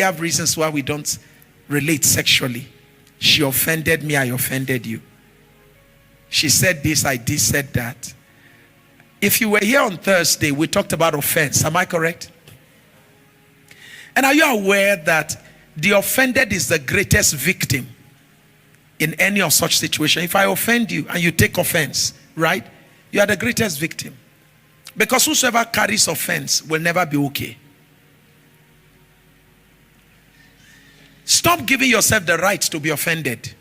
have reasons why we don't relate sexually. She offended me, I offended you. She said this, I did said that. If you were here on Thursday, we talked about offense. Am I correct? And are you aware that the offended is the greatest victim in any of such situation? If I offend you and you take offense, right? You are the greatest victim. Because whosoever carries offense will never be okay. Stop giving yourself the right to be offended.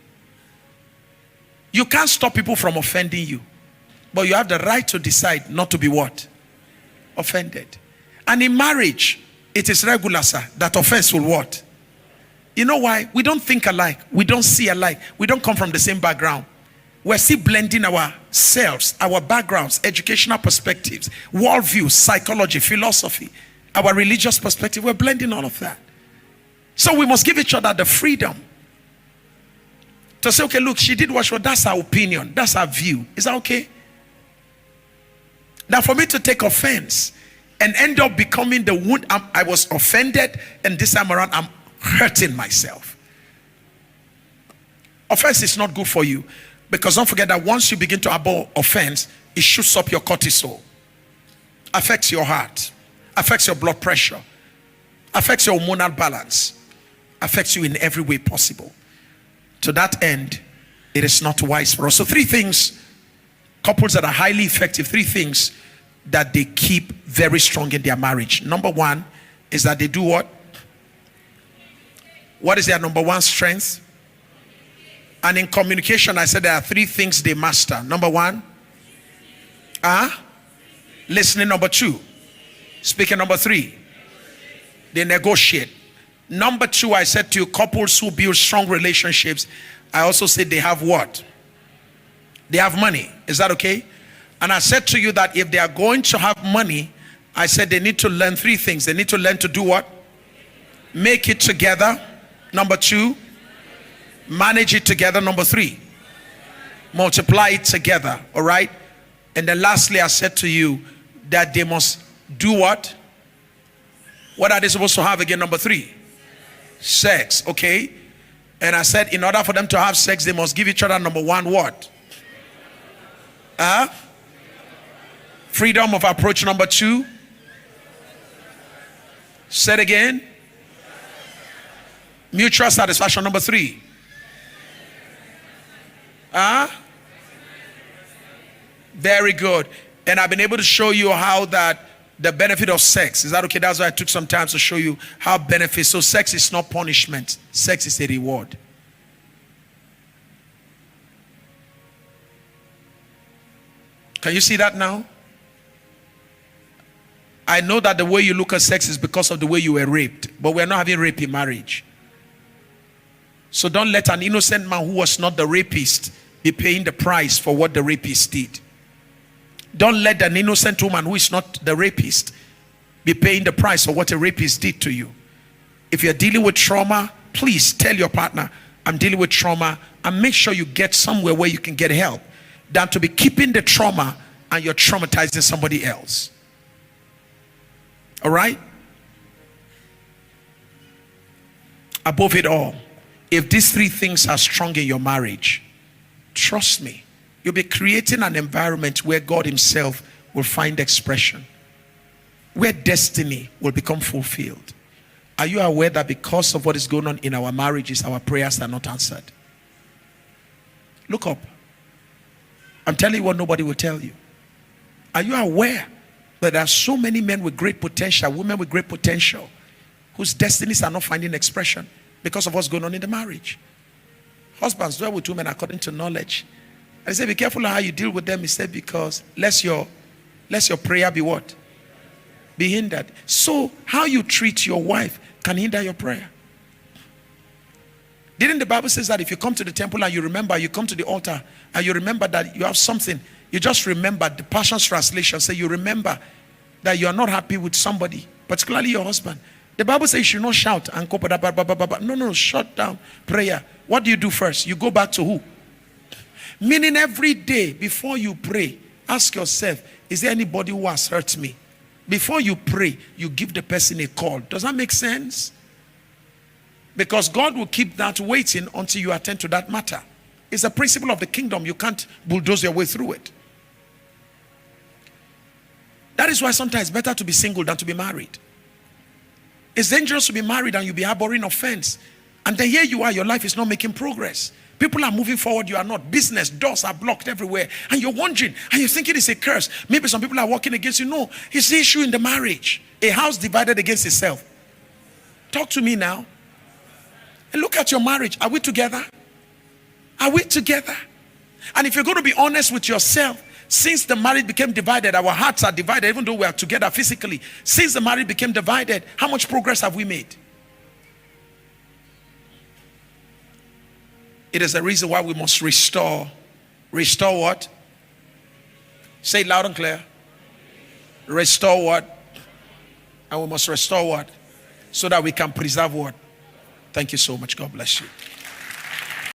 You can't stop people from offending you. But you have the right to decide not to be what? Offended. And in marriage, it is regular, sir, that offense will what? You know why? We don't think alike. We don't see alike. We don't come from the same background. We're still blending ourselves, our backgrounds, educational perspectives, worldview, psychology, philosophy, our religious perspective. We're blending all of that. So we must give each other the freedom to say, okay, look, she did what she was. That's her opinion. That's her view. Is that okay? Now for me to take offense and end up becoming the wound, I was offended, and this time around I'm hurting myself. Offense is not good for you, because don't forget that once you begin to abhor offense, it shoots up your cortisol, affects your heart, affects your blood pressure, affects your hormonal balance, affects you in every way possible. To that end, it is not wise for us. So 3 things, couples that are highly effective, 3 things that they keep very strong in their marriage. Number 1 is that they do what? What is their number 1 strength? And in communication, I said there are 3 things they master. Number 1, listening. Number 2, speaking. Number 3, they negotiate. Number 2, I said to you, couples who build strong relationships, I also said they have what? They have money. Is that okay? And I said to you that if they are going to have money, I said they need to learn 3 things. They need to learn to do what? Make it together. Number 2, manage it together. Number 3, multiply it together. All right? And then lastly, I said to you that they must do what? What are they supposed to have again? Number 3, sex. Okay? And I said in order for them to have sex, they must give each other, number 1, what? Freedom of approach. Number 2, said again, mutual satisfaction. Number 3, very good. And I've been able to show you how that the benefit of sex, is that okay? That's why I took some time to show you how benefits. So sex is not punishment, sex is a reward. Can you see that now? I know that the way you look at sex is because of the way you were raped, but we're not having rape in marriage. So don't let an innocent man who was not the rapist be paying the price for what the rapist did. Don't let an innocent woman who is not the rapist be paying the price for what a rapist did to you. If you're dealing with trauma, please tell your partner, I'm dealing with trauma, and make sure you get somewhere where you can get help, than to be keeping the trauma and you're traumatizing somebody else. All right? Above it all, if these 3 things are strong in your marriage, trust me, you'll be creating an environment where God himself will find expression, where destiny will become fulfilled. Are you aware that because of what is going on in our marriages, our prayers are not answered? Look up. I'm telling you what nobody will tell you. Are you aware that there are so many men with great potential, women with great potential, whose destinies are not finding expression because of what's going on in the marriage? Husbands, dwell with women according to knowledge. And he said, be careful how you deal with them. He said, because lest your prayer be what? Be hindered. So how you treat your wife can hinder your prayer. Didn't the Bible says that if you come to the temple and you remember, you come to the altar and you remember that you have something, you just remember, the Passion's translation say you remember that you are not happy with somebody, particularly your husband. The Bible says you should not shout and go, no, shut down prayer. What do you do first? You go back to who? Meaning every day before you pray, ask yourself, is there anybody who has hurt me? Before you pray, you give the person a call. Does that make sense? Because God will keep that waiting until you attend to that matter. It's a principle of the kingdom. You can't bulldoze your way through it. That is why sometimes it's better to be single than to be married. It's dangerous to be married and you'll be harboring offense. And then here you are, your life is not making progress. People are moving forward, you are not. Business doors are blocked everywhere. And you're wondering, and you're thinking it's a curse. Maybe some people are working against you. No, it's the issue in the marriage. A house divided against itself. Talk to me now. And look at your marriage. Are we together? Are we together? And if you're going to be honest with yourself, since the marriage became divided, our hearts are divided, even though we are together physically. Since the marriage became divided, how much progress have we made? It is a reason why we must restore. Restore what? Say it loud and clear. Restore what? And we must restore what? So that we can preserve what? Thank you so much. God bless you.